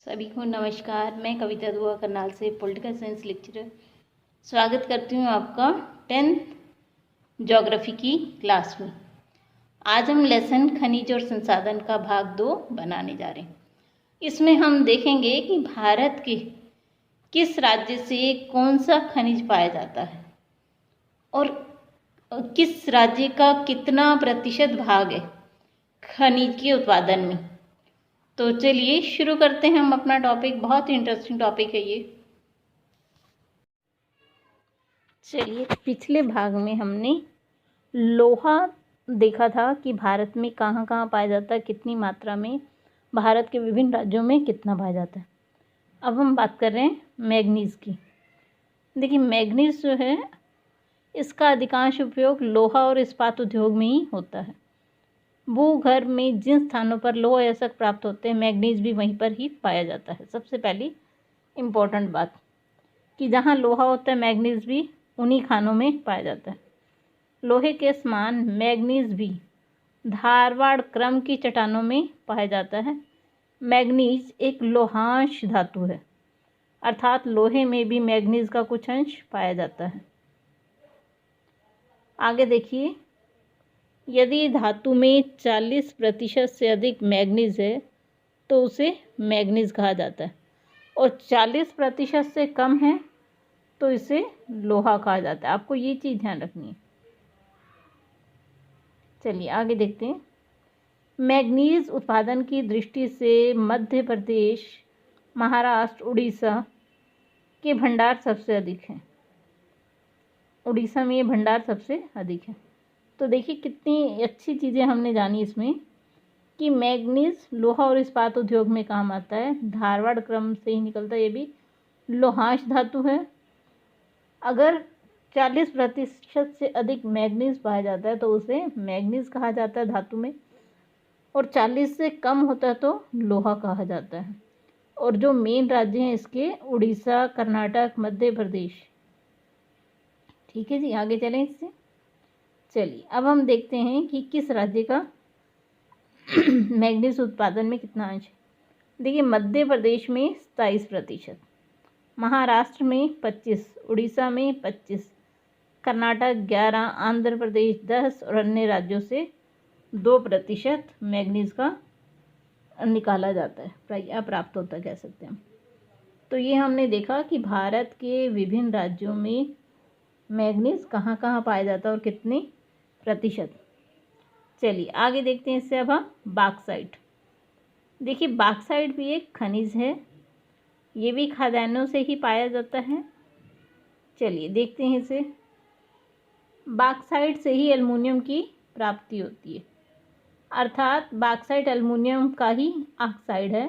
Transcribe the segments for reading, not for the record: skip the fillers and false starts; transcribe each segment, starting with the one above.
सभी को नमस्कार। मैं कविता दुआ करनाल से पॉलिटिकल साइंस लेक्चरर स्वागत करती हूँ आपका 10th ज्योग्राफी की क्लास में। आज हम लेसन खनिज और संसाधन का भाग 2 बनाने जा रहे हैं। इसमें हम देखेंगे कि भारत के किस राज्य से कौन सा खनिज पाया जाता है और किस राज्य का कितना प्रतिशत भाग है खनिज के उत्पादन में। तो चलिए शुरू करते हैं हम अपना टॉपिक। बहुत ही इंटरेस्टिंग टॉपिक है ये। चलिए, पिछले भाग में हमने लोहा देखा था कि भारत में कहाँ कहाँ पाया जाता है, कितनी मात्रा में, भारत के विभिन्न राज्यों में कितना पाया जाता है। अब हम बात कर रहे हैं मैग्नीज़ की। देखिए, मैग्नीज़ जो है इसका अधिकांश उपयोग लोहा और इस्पात उद्योग में ही होता है। भूगर्भ में जिन स्थानों पर लोह अयस्क प्राप्त होते हैं, मैग्नीज भी वहीं पर ही पाया जाता है। सबसे पहली इम्पोर्टेंट बात कि जहाँ लोहा होता है मैग्नीज भी उन्हीं खानों में पाया जाता है। लोहे के समान मैग्नीज भी धारवाड़ क्रम की चट्टानों में पाया जाता है। मैग्नीज एक लोहांश धातु है, अर्थात लोहे में भी मैग्नीज का कुछ अंश पाया जाता है। आगे देखिए, यदि धातु में 40% से अधिक मैग्नीज है तो उसे मैग्नीज कहा जाता है, और 40% से कम है तो इसे लोहा कहा जाता है। आपको ये चीज़ ध्यान रखनी है। चलिए आगे देखते हैं। मैग्नीज उत्पादन की दृष्टि से मध्य प्रदेश, महाराष्ट्र, उड़ीसा के भंडार सबसे अधिक हैं। उड़ीसा में ये भंडार सबसे अधिक है। तो देखिए कितनी अच्छी चीज़ें हमने जानी इसमें कि मैग्नीज लोहा और इस्पात उद्योग में काम आता है, धारवाड़ क्रम से ही निकलता है। ये भी लोहांश धातु है। अगर 40% से अधिक मैग्नीज पाया जाता है तो उसे मैग्नीज कहा जाता है धातु में, और 40 से कम होता है तो लोहा कहा जाता है। और जो मेन राज्य हैं इसके उड़ीसा, कर्नाटक, मध्य प्रदेश। ठीक है जी, आगे चलें इससे। चलिए अब हम देखते हैं कि किस राज्य का मैग्नीज उत्पादन में कितना अंश है। देखिए, मध्य प्रदेश में 27%, महाराष्ट्र में 25%, उड़ीसा में 25%, कर्नाटक 11%, आंध्र प्रदेश 10% और अन्य राज्यों से 2% मैग्नीज का निकाला जाता है या प्राप्त होता है, कह सकते हैं। तो ये हमने देखा कि भारत के विभिन्न राज्यों में मैग्नीज कहाँ कहाँ पाया जाता है और कितने प्रतिशत। चलिए आगे देखते हैं इससे। अब हम बॉक्साइट। देखिए, बॉक्साइट भी एक खनिज है, ये भी खदानों से ही पाया जाता है। चलिए देखते हैं इसे। बॉक्साइट से ही एल्युमिनियम की प्राप्ति होती है, अर्थात बॉक्साइट एल्युमिनियम का ही ऑक्साइड है।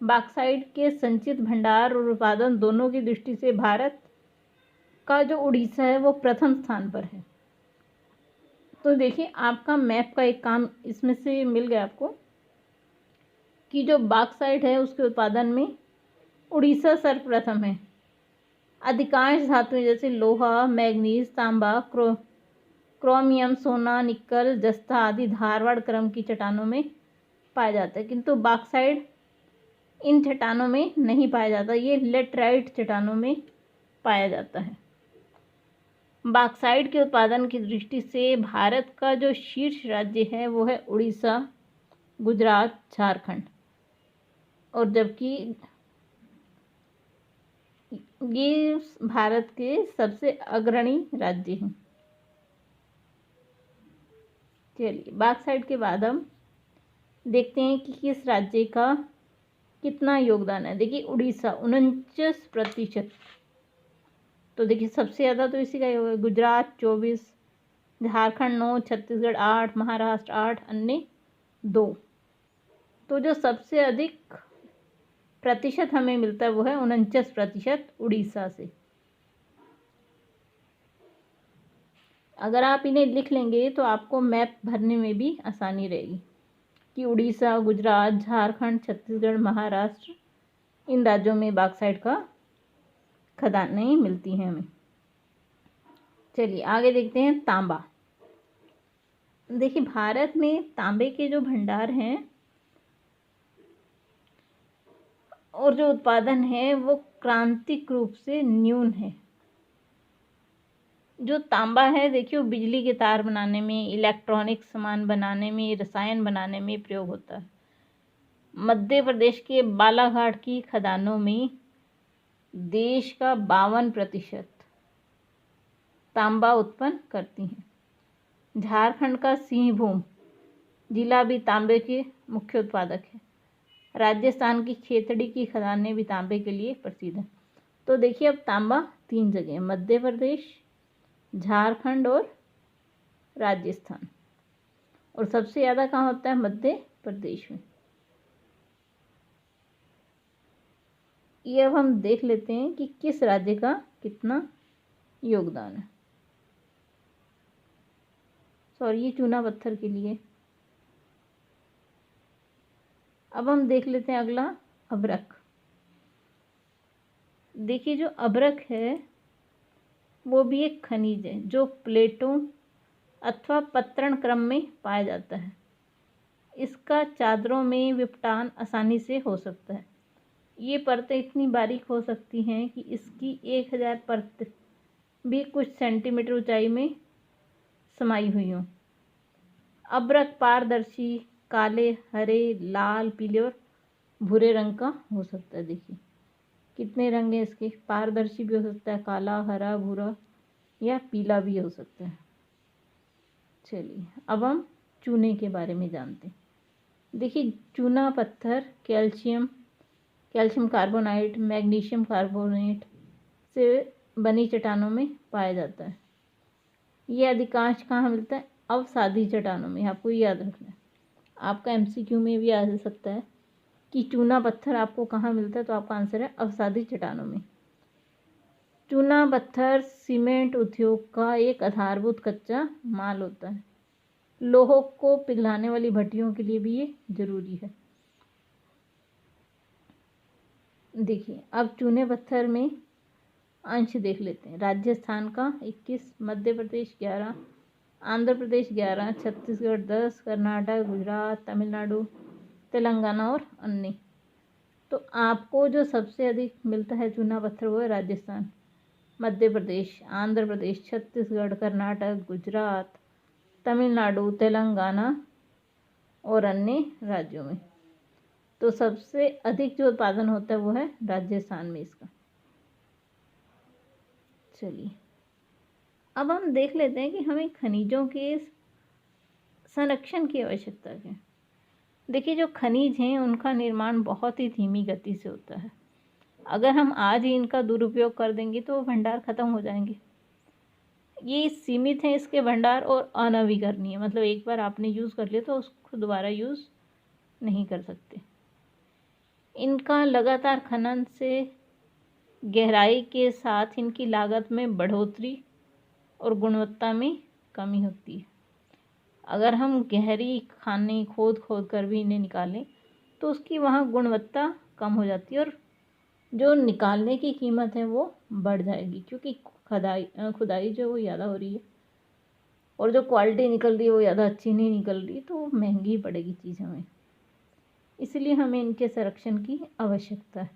बॉक्साइट के संचित भंडार और उत्पादन दोनों की दृष्टि से भारत का जो उड़ीसा है वो प्रथम स्थान पर है। तो देखिए, आपका मैप का एक काम इसमें से मिल गया आपको कि जो बॉक्साइट है उसके उत्पादन में उड़ीसा सर्वप्रथम है। अधिकांश धातुएं जैसे लोहा, मैग्नीज, तांबा, क्रोमियम, सोना, निकल, जस्ता आदि धारवाड़ क्रम की चट्टानों में पाया जाता है, किंतु बॉक्साइट इन चट्टानों में नहीं पाया जाता। ये लेटराइट चट्टानों में पाया जाता है। बॉक्साइट के उत्पादन की दृष्टि से भारत का जो शीर्ष राज्य है वो है उड़ीसा, गुजरात, झारखंड, और जबकि ये भारत के सबसे अग्रणी राज्य हैं। चलिए, बॉक्साइट के बाद हम देखते हैं कि किस राज्य का कितना योगदान है। देखिए, उड़ीसा 49%। तो देखिए सबसे ज़्यादा तो इसी का ही होगा। गुजरात 24%, झारखंड 9%, छत्तीसगढ़ 8%, महाराष्ट्र 8%, अन्य 2%। तो जो सबसे अधिक प्रतिशत हमें मिलता है वो है 49% उड़ीसा से। अगर आप इन्हें लिख लेंगे तो आपको मैप भरने में भी आसानी रहेगी कि उड़ीसा, गुजरात, झारखंड, छत्तीसगढ़, महाराष्ट्र, इन राज्यों में बॉक्साइट का खदानें मिलती हैं हमें। चलिए आगे देखते हैं तांबा। देखिए, भारत में तांबे के जो भंडार हैं और जो उत्पादन है वो क्रांतिक रूप से न्यून है। जो तांबा है देखिए, वो बिजली के तार बनाने में, इलेक्ट्रॉनिक सामान बनाने में, रसायन बनाने में प्रयोग होता है। मध्य प्रदेश के बालाघाट की खदानों में देश का 52% तांबा उत्पन्न करती हैं। झारखंड का सिंहभूम जिला भी तांबे के मुख्य उत्पादक है। राजस्थान की खेतड़ी की खदानें भी तांबे के लिए प्रसिद्ध हैं। तो देखिए, अब तांबा 3 जगह है, मध्य प्रदेश, झारखंड और राजस्थान। और सबसे ज़्यादा कहाँ होता है? मध्य प्रदेश में। ये अब हम देख लेते हैं कि किस राज्य का कितना योगदान है। सॉरी, ये चूना पत्थर के लिए। अब हम देख लेते हैं अगला, अभ्रक। देखिए, जो अभ्रक है वो भी एक खनिज है जो प्लेटों अथवा पत्रण क्रम में पाया जाता है। इसका चादरों में विपटान आसानी से हो सकता है। ये परतें इतनी बारीक हो सकती हैं कि इसकी 1000 परत भी कुछ सेंटीमीटर ऊंचाई में समाई हुई हों। अभ्रक पारदर्शी, काले, हरे, लाल, पीले और भूरे रंग का हो सकता है। देखिए कितने रंग हैं इसके। पारदर्शी भी हो सकता है, काला, हरा, भूरा या पीला भी हो सकता है। चलिए, अब हम चूने के बारे में जानते हैं। देखिए, चूना पत्थर कैल्शियम कार्बोनाइट, मैग्नीशियम कार्बोनेट से बनी चट्टानों में पाया जाता है। ये अधिकांश कहाँ मिलता है? अवसादी चट्टानों में। आपको याद रखना है, आपका MCQ में भी आ सकता है कि चूना पत्थर आपको कहाँ मिलता है, तो आपका आंसर है अवसादी चट्टानों में। चूना पत्थर सीमेंट उद्योग का एक आधारभूत कच्चा माल होता है। लोहों को पिघलाने वाली भट्टियों के लिए भी ये जरूरी है। देखिए, अब चूने पत्थर में अंश देख लेते हैं। राजस्थान का 21, मध्य प्रदेश 11, आंध्र प्रदेश 11, छत्तीसगढ़ 10, कर्नाटक, गुजरात, तमिलनाडु, तेलंगाना और अन्य। तो आपको जो सबसे अधिक मिलता है चूना पत्थर वो है राजस्थान, मध्य प्रदेश, आंध्र प्रदेश, छत्तीसगढ़, कर्नाटक, गुजरात, तमिलनाडु, तेलंगाना और अन्य राज्यों में। तो सबसे अधिक जो उत्पादन होता है वो है राजस्थान में इसका। चलिए, अब हम देख लेते हैं कि हमें खनिजों के संरक्षण की आवश्यकता है। देखिए, जो खनिज हैं उनका निर्माण बहुत ही धीमी गति से होता है। अगर हम आज ही इनका दुरुपयोग कर देंगे तो भंडार खत्म हो जाएंगे। ये सीमित है इसके भंडार और अनवीकरणीय, मतलब एक बार आपने यूज़ कर लिया तो उसको दोबारा यूज़ नहीं कर सकते। इनका लगातार खनन से गहराई के साथ इनकी लागत में बढ़ोतरी और गुणवत्ता में कमी होती है। अगर हम गहरी खाने खोद कर भी इन्हें निकालें तो उसकी वहाँ गुणवत्ता कम हो जाती है और जो निकालने की कीमत है वो बढ़ जाएगी, क्योंकि खुदाई जो वो ज़्यादा हो रही है और जो क्वालिटी निकल रही है वो ज़्यादा अच्छी नहीं निकल रही, तो महंगी पड़ेगी चीज़ हमें। इसलिए हमें इनके संरक्षण की आवश्यकता है।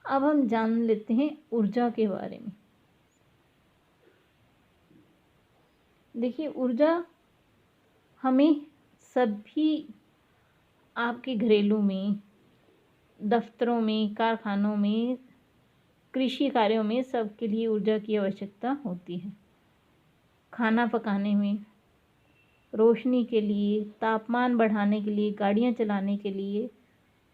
अब हम जान लेते हैं ऊर्जा के बारे में। देखिए, ऊर्जा हमें सभी आपके घरेलू में, दफ्तरों में, कारखानों में, कृषि कार्यों में सबके लिए ऊर्जा की आवश्यकता होती है। खाना पकाने में, रोशनी के लिए, तापमान बढ़ाने के लिए, गाड़ियाँ चलाने के लिए,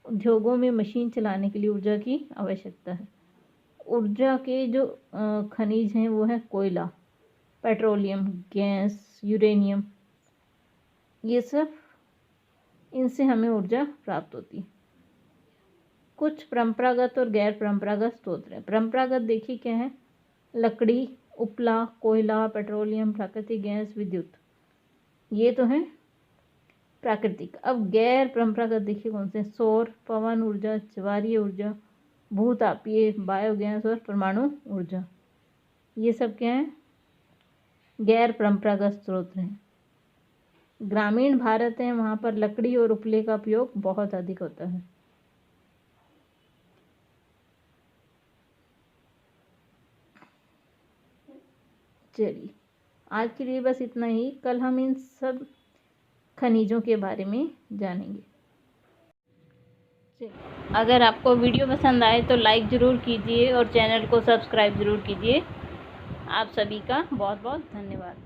उद्योगों में मशीन चलाने के लिए ऊर्जा की आवश्यकता है। ऊर्जा के जो खनिज हैं वो है कोयला, पेट्रोलियम, गैस, यूरेनियम, ये सब, इनसे हमें ऊर्जा प्राप्त होती है। कुछ परंपरागत और गैर परंपरागत स्रोत हैं। परंपरागत देखिए क्या है? लकड़ी, उपला, कोयला, पेट्रोलियम, प्राकृतिक गैस, विद्युत, ये तो हैं प्राकृतिक। अब गैर परंपरागत देखिए कौन से? सौर, पवन ऊर्जा, ज्वारीय ऊर्जा, भूतापीय, बायोगैस और परमाणु ऊर्जा, ये सब क्या है? गैर परंपरागत स्रोत हैं। ग्रामीण भारत है, वहाँ पर लकड़ी और उपले का उपयोग बहुत अधिक होता है। चलिए, आज के लिए बस इतना ही। कल हम इन सब खनिजों के बारे में जानेंगे। अगर आपको वीडियो पसंद आए तो लाइक ज़रूर कीजिए और चैनल को सब्सक्राइब ज़रूर कीजिए। आप सभी का बहुत बहुत धन्यवाद।